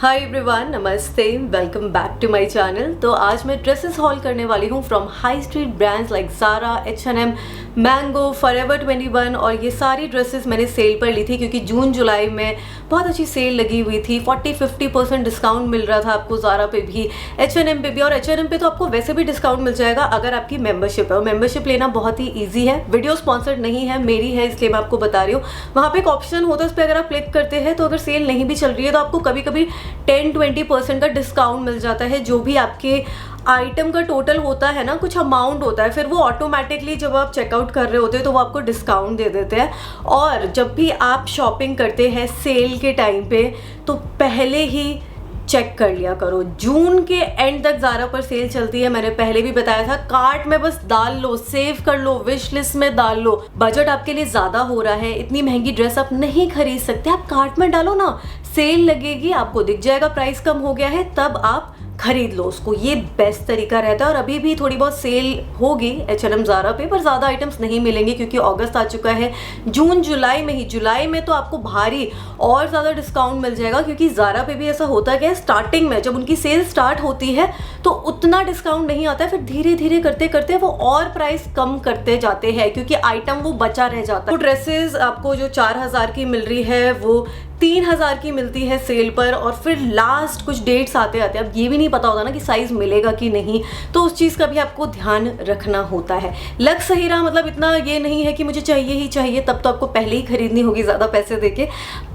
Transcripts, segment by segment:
हाय everyone, नमस्ते, welcome back to my channel. तो आज मैं ड्रेसेस हॉल करने वाली हूँ from high street brands like Zara, H&M, Mango, forever 21। और ये सारी ड्रेसेस मैंने सेल पर ली थी क्योंकि जून जुलाई में बहुत अच्छी सेल लगी हुई थी। 40-50% डिस्काउंट मिल रहा था आपको ज़ारा पे भी, H&M पे भी। और H&M पे तो आपको वैसे भी डिस्काउंट मिल जाएगा अगर आपकी मेंबरशिप है। और मेंबरशिप लेना बहुत ही ईजी है। वीडियो स्पॉन्सर्ड नहीं है, मेरी है, इसलिए मैं आपको बता रही हूँ। वहाँ पे एक ऑप्शन होता है, उस पर अगर आप क्लिक करते हैं तो अगर सेल नहीं भी चल रही है तो आपको कभी कभी 10-20% का डिस्काउंट मिल जाता है। जो भी आपके आइटम का टोटल होता है ना, कुछ अमाउंट होता है, फिर वो ऑटोमेटिकली जब आप चेकआउट कर रहे होते हैं तो वो आपको डिस्काउंट दे देते हैं। और जब भी आप शॉपिंग करते हैं सेल के टाइम पे तो पहले ही चेक कर लिया करो। जून के एंड तक ज़ारा पर सेल चलती है, मैंने पहले भी बताया था। कार्ट में बस डाल लो, सेव कर लो, विश लिस्ट में डाल लो। बजट आपके लिए ज़्यादा हो रहा है, इतनी महंगी ड्रेस आप नहीं खरीद सकते, आप कार्ट में डालो ना, सेल लगेगी, आपको दिख जाएगा प्राइस कम हो गया है, तब आप खरीद लो उसको। ये बेस्ट तरीका रहता है। और अभी भी थोड़ी बहुत सेल होगी H&M ज़ारा पे, पर ज़्यादा आइटम्स नहीं मिलेंगे क्योंकि अगस्त आ चुका है। जून जुलाई में ही, जुलाई में तो आपको भारी और ज़्यादा डिस्काउंट मिल जाएगा क्योंकि ज़ारा पे भी ऐसा होता है स्टार्टिंग में जब उनकी सेल स्टार्ट होती है तो उतना डिस्काउंट नहीं आता है, फिर धीरे धीरे करते करते वो और प्राइस कम करते जाते हैं क्योंकि आइटम वो बचा रह जाता है। तो ड्रेसेस आपको जो 4000 की मिल रही है वो 3000 की मिलती है सेल पर। और फिर लास्ट कुछ डेट्स आते आते अब ये भी नहीं पता होता ना कि साइज मिलेगा कि नहीं, तो उस चीज़ का भी आपको ध्यान रखना होता है। लग सही रहा, मतलब इतना ये नहीं है कि मुझे चाहिए ही चाहिए, तब तो आपको पहले ही खरीदनी होगी ज़्यादा पैसे देके।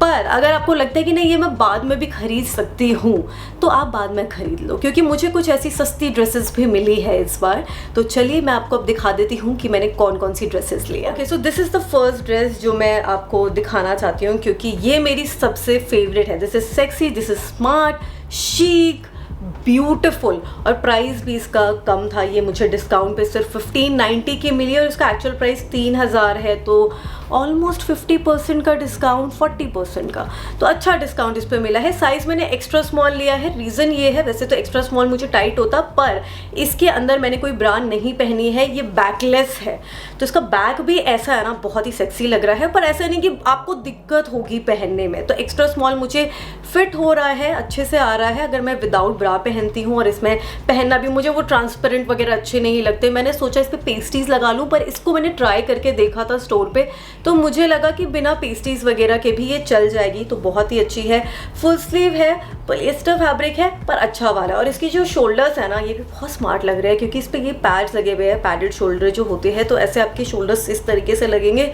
पर अगर आपको लगता है कि नहीं ये मैं बाद में भी खरीद सकती हूँ तो आप बाद में खरीद लो, क्योंकि मुझे कुछ ऐसी सस्ती ड्रेसेस भी मिली है इस बार। तो चलिए मैं आपको अब दिखा देती हूँ कि मैंने कौन कौन सी ड्रेसेस ली है। Okay, so this is the first dress जो मैं आपको दिखाना चाहती हूँ क्योंकि ये मेरी सबसे फेवरेट है। This is sexy, this is smart, chic, beautiful. और प्राइस भी इसका कम था, ये मुझे डिस्काउंट पे सिर्फ 1590 की मिली और इसका एक्चुअल प्राइस 3000 है। तो ऑलमोस्ट 50% का डिस्काउंट, 40% का, तो अच्छा डिस्काउंट इस पर मिला है। साइज़ मैंने एक्स्ट्रा स्मॉल लिया है, रीज़न ये है, वैसे तो एक्स्ट्रा स्मॉल मुझे टाइट होता, पर इसके अंदर मैंने कोई ब्रांड नहीं पहनी है, ये बैकलेस है। तो इसका बैक भी ऐसा है ना, बहुत ही सेक्सी लग रहा है, पर ऐसा नहीं कि आपको दिक्कत होगी पहनने में। तो एक्स्ट्रा स्मॉल मुझे फिट हो रहा है, अच्छे से आ रहा है। अगर मैं विदाउट ब्रा पहनती हूँ और इसमें पहनना भी, मुझे वो ट्रांसपेरेंट वगैरह अच्छे नहीं लगते। मैंने सोचा इस पर पेस्टीज लगा लूँ, पर इसको मैंने ट्राई करके देखा था स्टोर पे, तो मुझे लगा कि बिना पेस्टीज वगैरह के भी ये चल जाएगी। तो बहुत ही अच्छी है, फुल स्लीव है, पॉलिएस्टर फैब्रिक है, पर अच्छा वाला। और इसकी जो शोल्डर्स है ना, ये भी बहुत स्मार्ट लग रहे हैं क्योंकि इस पर ये पैड्स लगे हुए हैं, पैडेड शोल्डर जो होते हैं, तो ऐसे आपके शोल्डर्स इस तरीके से लगेंगे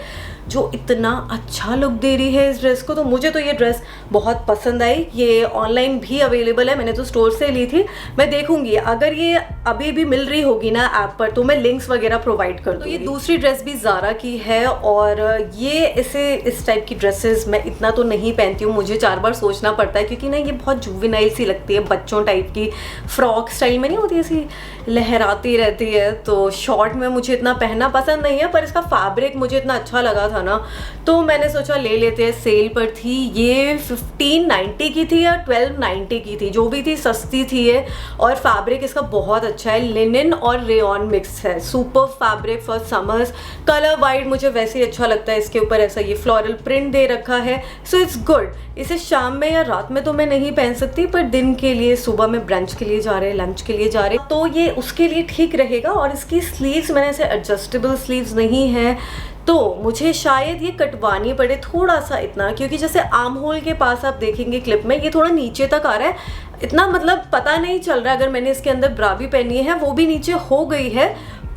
जो इतना अच्छा लुक दे रही है इस ड्रेस को। तो मुझे तो ये ड्रेस बहुत पसंद आई। ये ऑनलाइन भी अवेलेबल है, मैंने तो स्टोर से ली थी। मैं देखूंगी अगर ये अभी भी मिल रही होगी ना ऐप पर तो मैं लिंक्स वगैरह प्रोवाइड कर दूँगी। तो ये दूसरी ड्रेस भी ज़ारा की है और ये इस टाइप की ड्रेसेस मैं इतना तो नहीं पहनती हूँ, मुझे 4 बार सोचना पड़ता है क्योंकि ना ये बहुत जुवेनाइल सी लगती है, बच्चों टाइप की फ्रॉक स्टाइल में नहीं होती, ऐसी लहराती रहती है। तो शॉर्ट में मुझे इतना पहनना पसंद नहीं है, पर इसका फैब्रिक मुझे इतना अच्छा लगा था ना, तो मैंने सोचा ले लेते हैं। सेल पर थी ये 1590 की थी या 1290 की थी, जो भी थी सस्ती थी ये। और फैब्रिक इसका बहुत अच्छा है, लिनन और रेयॉन मिक्स है, super fabric for summers. Colour white मुझे वैसे ही अच्छा लगता है, इसके ऊपर ऐसा ये फ्लोरल प्रिंट दे रखा है, सो इट्स गुड। इसे शाम में या रात में तो मैं नहीं पहन सकती, पर दिन के लिए, सुबह में ब्रंच के लिए जा रहे हैं, लंच के लिए जा रहे हैं, तो ये उसके लिए ठीक रहेगा। और इसकी स्लीव्स मैंने ऐसे एडजस्टेबल स्लीव्स नहीं है, तो मुझे शायद ये कटवानी पड़े थोड़ा सा इतना, क्योंकि जैसे आर्म होल के पास आप देखेंगे क्लिप में ये थोड़ा नीचे तक आ रहा है, इतना मतलब पता नहीं चल रहा। अगर मैंने इसके अंदर ब्रा भी पहनी है वो भी नीचे हो गई है,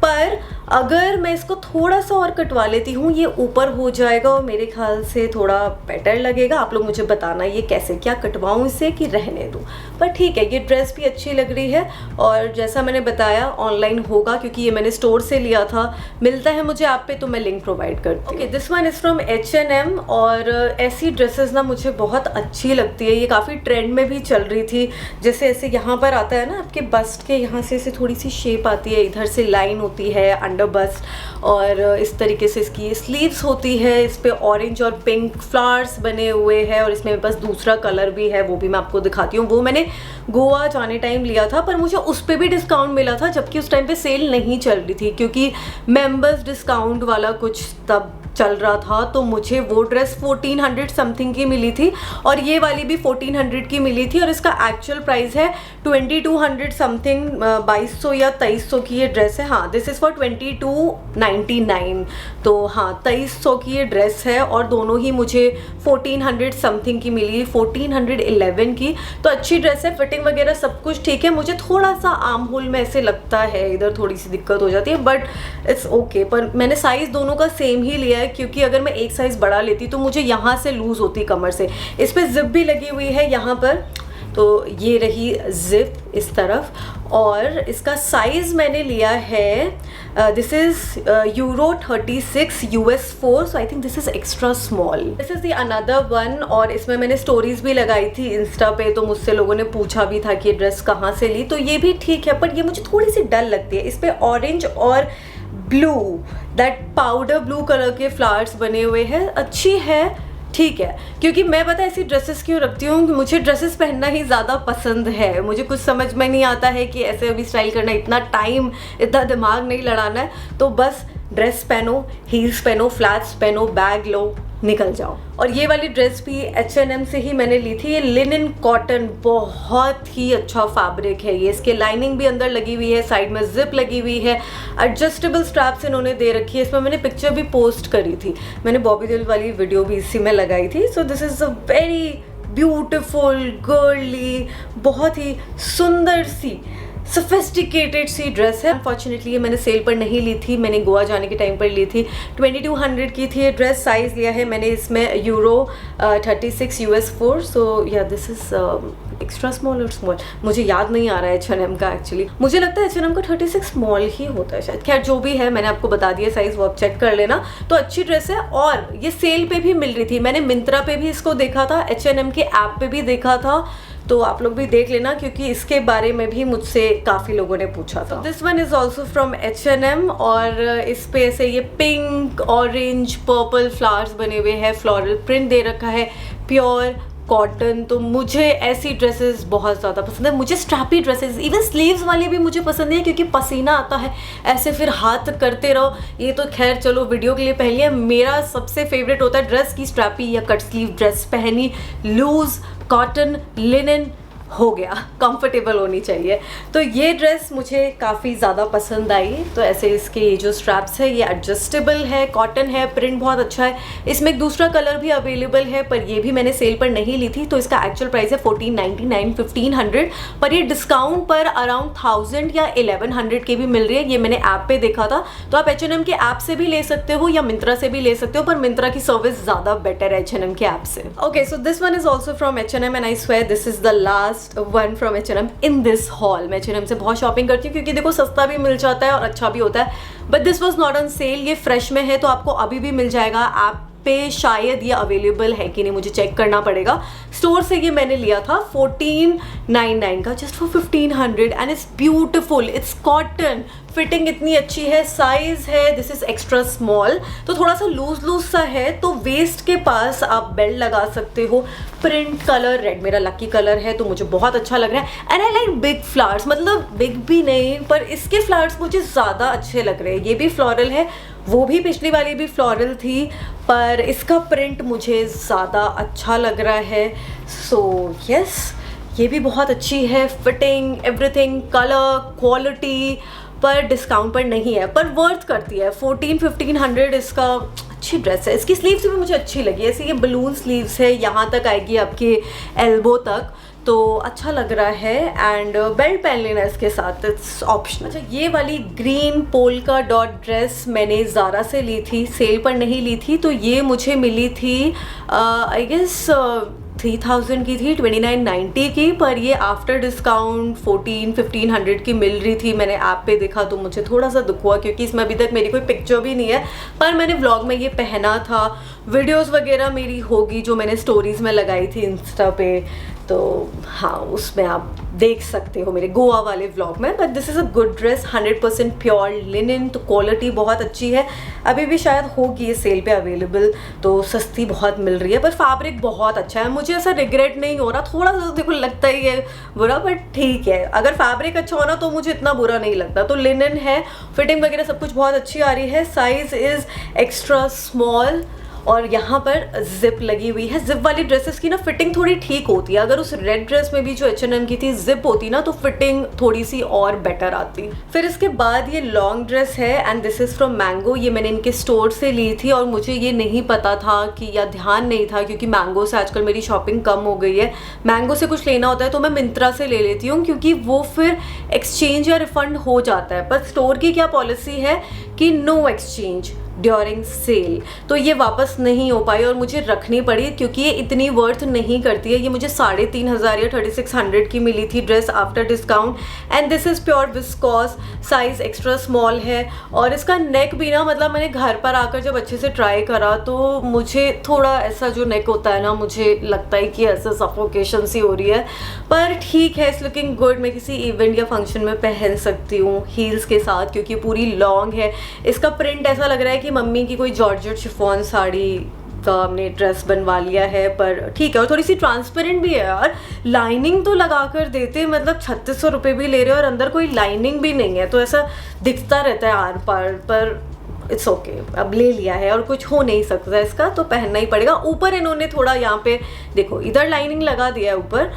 पर अगर मैं इसको थोड़ा सा और कटवा लेती हूँ ये ऊपर हो जाएगा और मेरे ख्याल से थोड़ा बेटर लगेगा। आप लोग मुझे बताना ये कैसे, क्या कटवाऊँ इसे कि रहने दूँ। पर ठीक है, ये ड्रेस भी अच्छी लग रही है और जैसा मैंने बताया ऑनलाइन होगा क्योंकि ये मैंने स्टोर से लिया था, मिलता है मुझे ऐप पे, तो मैं लिंक प्रोवाइड करती हूँ। Okay, this one is from H&M। और ऐसी ड्रेसेस ना मुझे बहुत अच्छी लगती है, ये काफ़ी ट्रेंड में भी चल रही थी। जैसे ऐसे यहाँ पर आता है ना आपके बस्ट के यहाँ से थोड़ी सी शेप आती है, इधर से लाइन होती है अंडर बस्ट, और इस तरीके से इसकी स्लीव्स होती है। इस पे ऑरेंज और पिंक फ्लावर्स बने हुए हैं और इसमें मेरे पास दूसरा कलर भी है, वो भी मैं आपको दिखाती हूँ। वो मैंने गोवा जाने टाइम लिया था, पर मुझे उस पर भी डिस्काउंट मिला था, जबकि उस टाइम पे सेल नहीं चल रही थी क्योंकि मेंबर्स डिस्काउंट वाला कुछ तब चल रहा था, तो मुझे वो ड्रेस 1400 समथिंग की मिली थी और ये वाली भी 1400 की मिली थी और इसका एक्चुअल प्राइस है 2200 समथिंग, 2200 या 2300 की ये ड्रेस है। हाँ, दिस इज़ फॉर 2299, तो हाँ 2300 की ये ड्रेस है और दोनों ही मुझे 1400 समथिंग की मिली, 1411 की। तो अच्छी ड्रेस है, फिटिंग वगैरह सब कुछ ठीक है। मुझे थोड़ा सा आर्म होल में ऐसे लगता है, इधर थोड़ी सी दिक्कत हो जाती है, बट इट्स ओके। पर मैंने साइज़ दोनों का सेम ही लिया है क्योंकि अगर मैं एक साइज़ बड़ा लेती तो मुझे यहाँ से लूज़ होती कमर से। इस पर जिप भी लगी हुई है यहाँ पर, तो ये रही जिप इस तरफ। और इसका साइज़ मैंने लिया है, this is euro 36 US 4, so I think this is extra small. This is the another one, और इसमें मैंने स्टोरीज़ भी लगाई थी इंस्टा पे, तो मुझसे लोगों ने पूछा भी था कि ये ड्रेस कहाँ से ली। तो ये भी ठीक है, पर ये मुझे थोड़ी सी डल लगती है। इस पर ऑरेंज और blue, that powder blue colour के फ्लावर्स बने हुए हैं, अच्छी है, ठीक है। क्योंकि मैं पता ऐसी ड्रेसेस क्यों रखती हूँ कि मुझे ड्रेसेस पहनना ही ज़्यादा पसंद है। मुझे कुछ समझ में नहीं आता है कि ऐसे अभी स्टाइल करना, इतना टाइम, इतना दिमाग नहीं लड़ाना है। तो बस ड्रेस पहनो, हील्स पहनो, फ्लैट्स पहनो, बैग लो, निकल जाओ। और ये वाली ड्रेस भी H&M से ही मैंने ली थी। ये लिनन कॉटन, बहुत ही अच्छा फैब्रिक है ये। इसके लाइनिंग भी अंदर लगी हुई है, साइड में जिप लगी हुई है, एडजस्टेबल स्ट्रैप्स इन्होंने दे रखी है। इसमें मैंने पिक्चर भी पोस्ट करी थी, मैंने बॉबी दिल वाली वीडियो भी इसी में लगाई थी। So this is a very beautiful girly, बहुत ही सुंदर सी सोफिस्टिकेटेड सी ड्रेस है। अनफॉर्चुनेटली ये मैंने सेल पर नहीं ली थी, मैंने गोवा जाने के टाइम पर ली थी। 2200 की थी ये ड्रेस। साइज़ लिया है मैंने इसमें यूरो 36 US 4, सो या दिस इज़ एक्स्ट्रा स्मॉल और स्मॉल, मुझे याद नहीं आ रहा है H&M का। एक्चुअली मुझे लगता है H&M का 36 स्मॉल ही होता है शायद। खैर जो भी है, मैंने आपको बता दिया साइज़, वो आप चेक कर लेना। तो अच्छी ड्रेस है और ये सेल पे भी मिल रही थी। मैंने मिंत्रा पे भी इसको देखा था, H&M के ऐप पे भी देखा था, तो आप लोग भी देख लेना क्योंकि इसके बारे में भी मुझसे काफ़ी लोगों ने पूछा था। This one is also from H&M और इस पे ऐसे ये पिंक, ऑरेंज, पर्पल फ्लावर्स बने हुए हैं, फ्लोरल प्रिंट दे रखा है, प्योर कॉटन। तो मुझे ऐसी ड्रेसेस बहुत ज़्यादा पसंद है। मुझे स्ट्रैपी ड्रेसेस, इवन स्लीव्स वाली भी मुझे पसंद है क्योंकि पसीना आता है ऐसे, फिर हाथ करते रहो। ये तो खैर चलो वीडियो के लिए पहन लिया। मेरा सबसे फेवरेट होता है ड्रेस की स्ट्रैपी या कट स्लीव ड्रेस पहनी, लूज कॉटन, लिनन हो गया, कंफर्टेबल होनी चाहिए। तो ये ड्रेस मुझे काफ़ी ज़्यादा पसंद आई। तो ऐसे इसके ये जो स्ट्रैप्स है ये एडजस्टेबल है, कॉटन है, प्रिंट बहुत अच्छा है। इसमें एक दूसरा कलर भी अवेलेबल है, पर ये भी मैंने सेल पर नहीं ली थी, तो इसका एक्चुअल प्राइस है 1499, 1500, पर ये डिस्काउंट पर अराउंड 1000 या 1100 की भी मिल रही है। ये मैंने ऐप पे देखा था, तो आप H&M के ऐप से भी ले सकते हो या मिंत्रा से भी ले सकते हो, पर मिंत्रा की सर्विस ज़्यादा बेटर है H&M के ऐप से। Okay, so this one is also from H&M and I swear this is the last one from H&M in this hall. मैं H&M से बहुत शॉपिंग करती हूँ क्योंकि देखो सस्ता भी मिल जाता है और अच्छा भी होता है, but this was not on sale. ये फ्रेश में है तो आपको अभी भी मिल जाएगा। ऐप पे शायद ये अवेलेबल है कि नहीं, मुझे चेक करना पड़ेगा। स्टोर से ये मैंने लिया था 1499 का, just for 1500 and it's beautiful, it's cotton, fitting इतनी अच्छी है। साइज है, दिस इज एक्स्ट्रा स्मॉल, तो थोड़ा सा लूज सा है, तो वेस्ट के पास आप बेल्ट लगा सकते हो। प्रिंट कलर रेड मेरा लकी कलर है, तो मुझे बहुत अच्छा लग रहा है। And I like big flowers, मतलब बिग भी नहीं पर इसके फ्लावर्स मुझे ज़्यादा अच्छे लग रहे हैं। ये भी फ्लोरल है, वो भी पिछली वाली भी फ्लोरल थी, पर इसका प्रिंट मुझे ज़्यादा अच्छा लग रहा है। सो यस, ये भी बहुत अच्छी है, फिटिंग, एवरीथिंग, कलर, क्वालिटी, पर डिस्काउंट पर नहीं है, पर वर्थ करती है। 1400-1500 इसका अच्छी ड्रेस है। इसकी स्लीव्स भी मुझे अच्छी लगी, ऐसे ये बलून स्लीव्स है, यहाँ तक आएगी आपके एल्बो तक, तो अच्छा लग रहा है। एंड बेल्ट पहन लेना इसके साथ, इट्स ऑप्शनल। अच्छा, ये वाली ग्रीन पोल्का डॉट ड्रेस मैंने ज़ारा से ली थी, सेल पर नहीं ली थी, तो ये मुझे मिली थी आई गेस 3000 की थी, 2990 की, पर ये आफ्टर डिस्काउंट 1400-1500 की मिल रही थी। मैंने ऐप पे देखा तो मुझे थोड़ा सा दुख हुआ क्योंकि इसमें अभी तक मेरी कोई पिक्चर भी नहीं है, पर मैंने व्लॉग में ये पहना था। वीडियोस वगैरह मेरी होगी जो मैंने स्टोरीज में लगाई थी इंस्टा पे, तो हाँ, उसमें आप देख सकते हो मेरे गोवा वाले व्लॉग में। But this is a good dress, 100% pure linen, तो क्वालिटी बहुत अच्छी है। अभी भी शायद होगी ये सेल पे अवेलेबल, तो सस्ती बहुत मिल रही है, पर फैब्रिक बहुत अच्छा है। मुझे ऐसा रिग्रेट नहीं हो रहा, थोड़ा सा देखो लगता ही है बुरा, बट ठीक है, अगर फैब्रिक अच्छा हो ना तो मुझे इतना बुरा नहीं लगता। तो लिनन है, फिटिंग वगैरह सब कुछ बहुत अच्छी आ रही है। साइज़ इज़ एक्स्ट्रा स्मॉल और यहाँ पर जिप लगी हुई है। जिप वाली ड्रेसेस की ना फिटिंग थोड़ी ठीक होती है। अगर उस रेड ड्रेस में भी जो H&M की थी जिप होती ना तो फिटिंग थोड़ी सी और बेटर आती। फिर इसके बाद ये लॉन्ग ड्रेस है and this is from mango. ये मैंने इनके स्टोर से ली थी और मुझे ये नहीं पता था कि, या ध्यान नहीं था, क्योंकि मैंगो से आजकल मेरी शॉपिंग कम हो गई है। मैंगो से कुछ लेना होता है तो मैं मिंत्रा से ले लेती हूँ, क्योंकि वो फिर एक्सचेंज या रिफंड हो जाता है। पर स्टोर की क्या पॉलिसी है कि नो एक्सचेंज ड्यूरिंग सेल, तो ये वापस नहीं हो पाई और मुझे रखनी पड़ी, क्योंकि ये इतनी वर्थ नहीं करती है। ये मुझे 3500 या 3600 की मिली थी dress after discount. And this is pure viscous, size extra small है। और इसका नेक भी ना, मतलब मैंने घर पर आकर जब अच्छे से ट्राई करा तो मुझे थोड़ा ऐसा जो नेक होता है ना, मुझे लगता है कि ऐसा सफोकेशन सी हो रही है। पर ठीक है, इट्स लुकिंग गुड। मैं किसी इवेंट या फंक्शन में पहन सकती हूँ हील्स के साथ, क्योंकि पूरी लॉन्ग है। इसका प्रिंट ऐसा लग रहा है कि मम्मी की कोई जॉर्जेट शिफॉन साड़ी का हमने ड्रेस बनवा लिया है, पर ठीक है। और थोड़ी सी ट्रांसपेरेंट भी है यार, लाइनिंग तो लगा कर देते, मतलब 3600 रुपये भी ले रहे हो और अंदर कोई लाइनिंग भी नहीं है, तो ऐसा दिखता रहता है आर पार। पर इट्स ओके, अब ले लिया है और कुछ हो नहीं सकता इसका, तो पहनना ही पड़ेगा। ऊपर इन्होंने थोड़ा यहाँ पे देखो, इधर लाइनिंग लगा दिया है ऊपर,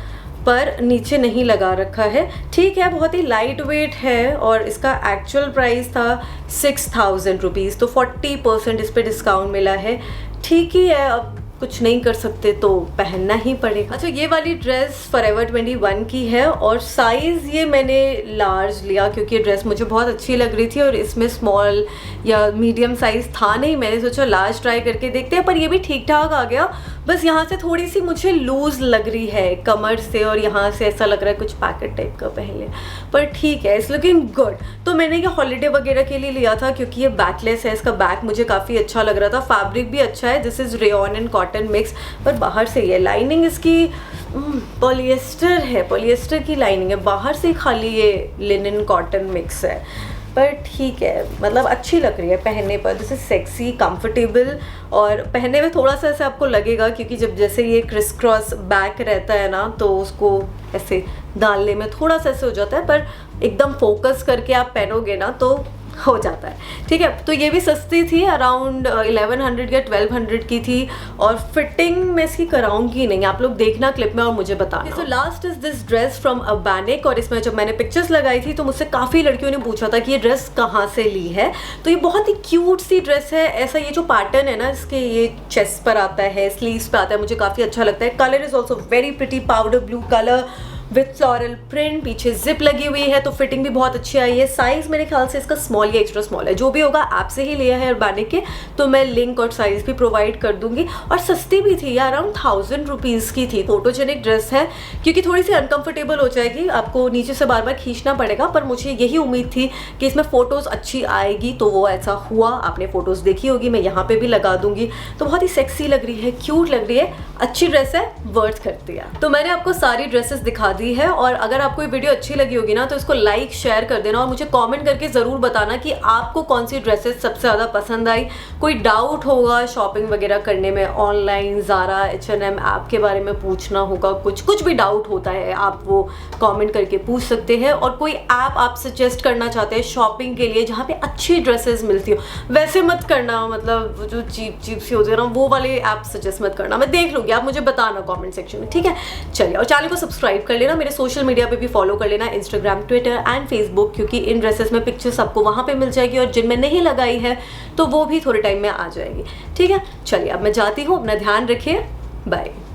पर नीचे नहीं लगा रखा है। ठीक है, बहुत ही लाइट वेट है और इसका एक्चुअल प्राइस था 6000 रुपीज़, तो 40% इस पर डिस्काउंट मिला है। ठीक ही है, अब कुछ नहीं कर सकते तो पहनना ही पड़ेगा। अच्छा, ये वाली ड्रेस फॉरएवर 21 की है और साइज़ ये मैंने लार्ज लिया, क्योंकि ये ड्रेस मुझे बहुत अच्छी लग रही थी और इसमें स्मॉल या मीडियम साइज़ था नहीं। मैंने सोचा लार्ज ट्राई करके देखते हैं, पर ये भी ठीक ठाक आ गया। बस यहाँ से थोड़ी सी मुझे लूज़ लग रही है कमर से, और यहाँ से ऐसा लग रहा है कुछ पैकेट टाइप का पहले, पर ठीक है, इट्स लुकिंग गुड। तो मैंने ये हॉलीडे वगैरह के लिए लिया था, क्योंकि ये बैकलेस है। इसका बैक मुझे काफ़ी अच्छा लग रहा था, फैब्रिक भी अच्छा है। This is rayon and cotton mix, पर बाहर से ये लाइनिंग इसकी पॉलिएस्टर है, पॉलिएस्टर की लाइनिंग है। बाहर से खाली ये लिनन कॉटन मिक्स है, पर ठीक है, मतलब अच्छी लग रही है पहनने पर। दिस इज सेक्सी, कंफर्टेबल, और पहनने में थोड़ा सा ऐसे आपको लगेगा, क्योंकि जब जैसे ये क्रिस क्रॉस बैक रहता है ना, तो उसको ऐसे डालने में थोड़ा सा ऐसे हो जाता है, पर एकदम फोकस करके आप पहनोगे ना तो हो जाता है। ठीक है, तो ये भी सस्ती थी, अराउंड 1100 या 1200 की थी, और फिटिंग मैं इसकी कराऊंगी नहीं, आप लोग देखना क्लिप में और मुझे बताना। So last is this dress from Abanik, और इसमें जब मैंने पिक्चर्स लगाई थी तो मुझसे काफ़ी लड़कियों ने पूछा था कि ये ड्रेस कहाँ से ली है। तो ये बहुत ही क्यूट सी ड्रेस है। ऐसा ये जो पैटर्न है ना इसके, ये चेस्ट पर आता है, स्लीव्स पे आता है, मुझे काफ़ी अच्छा लगता है। Colour is also very pretty, powder blue colour with floral print, पीछे जिप लगी हुई है, तो फिटिंग भी बहुत अच्छी आई है। साइज़ मेरे ख्याल से इसका स्मॉल या एक्स्ट्रा स्मॉल है, जो भी होगा ऐप से ही लिया है अर्बानिक के, तो मैं लिंक और साइज़ भी प्रोवाइड कर दूंगी। और सस्ती भी थी यार, अराउंड 1000 रुपीज़ की थी। फोटोजेनिक ड्रेस है, क्योंकि थोड़ी सी अनकंफर्टेबल हो जाएगी, आपको नीचे से बार बार खींचना पड़ेगा, पर मुझे यही उम्मीद थी कि इसमें फ़ोटोज़ अच्छी आएगी, तो वो ऐसा हुआ। आपने फ़ोटोज़ देखी होगी, मैं यहाँ पर भी लगा दूंगी। तो बहुत ही सेक्सी लग रही है, क्यूट लग रही है, अच्छी ड्रेस है, वर्थ करती है। तो मैंने आपको सारी ड्रेसेस दिखा दी है, और अगर आपको ये वीडियो अच्छी लगी होगी ना तो इसको लाइक शेयर कर देना, और मुझे कमेंट करके ज़रूर बताना कि आपको कौन सी ड्रेसेस सबसे ज़्यादा पसंद आई। कोई डाउट होगा शॉपिंग वगैरह करने में, ऑनलाइन ज़ारा H&M ऐप के बारे में पूछना होगा, कुछ भी डाउट होता है आप वो कमेंट करके पूछ सकते हैं। और कोई ऐप आप सजेस्ट करना चाहते हैं शॉपिंग के लिए जहाँ पे अच्छी ड्रेसेस मिलती हो, वैसे मत करना, मतलब जो चीप सी होती है ना वो वाले ऐप सजेस्ट मत करना, मैं देख लूँगी, आप मुझे बताना कमेंट सेक्शन में, ठीक है। चलिए, और चैनल को सब्सक्राइब कर लेना, मेरे सोशल मीडिया पे भी फॉलो कर लेना, इंस्टाग्राम, ट्विटर एंड फेसबुक, क्योंकि इन ड्रेसेस में पिक्चर्स आपको वहाँ पे मिल जाएगी, और जिनमें नहीं लगाई है तो वो भी थोड़े टाइम में आ जाएगी, ठीक है। चलिए, अब मैं जाती हूँ, अपना ध्यान रखिए, बाय।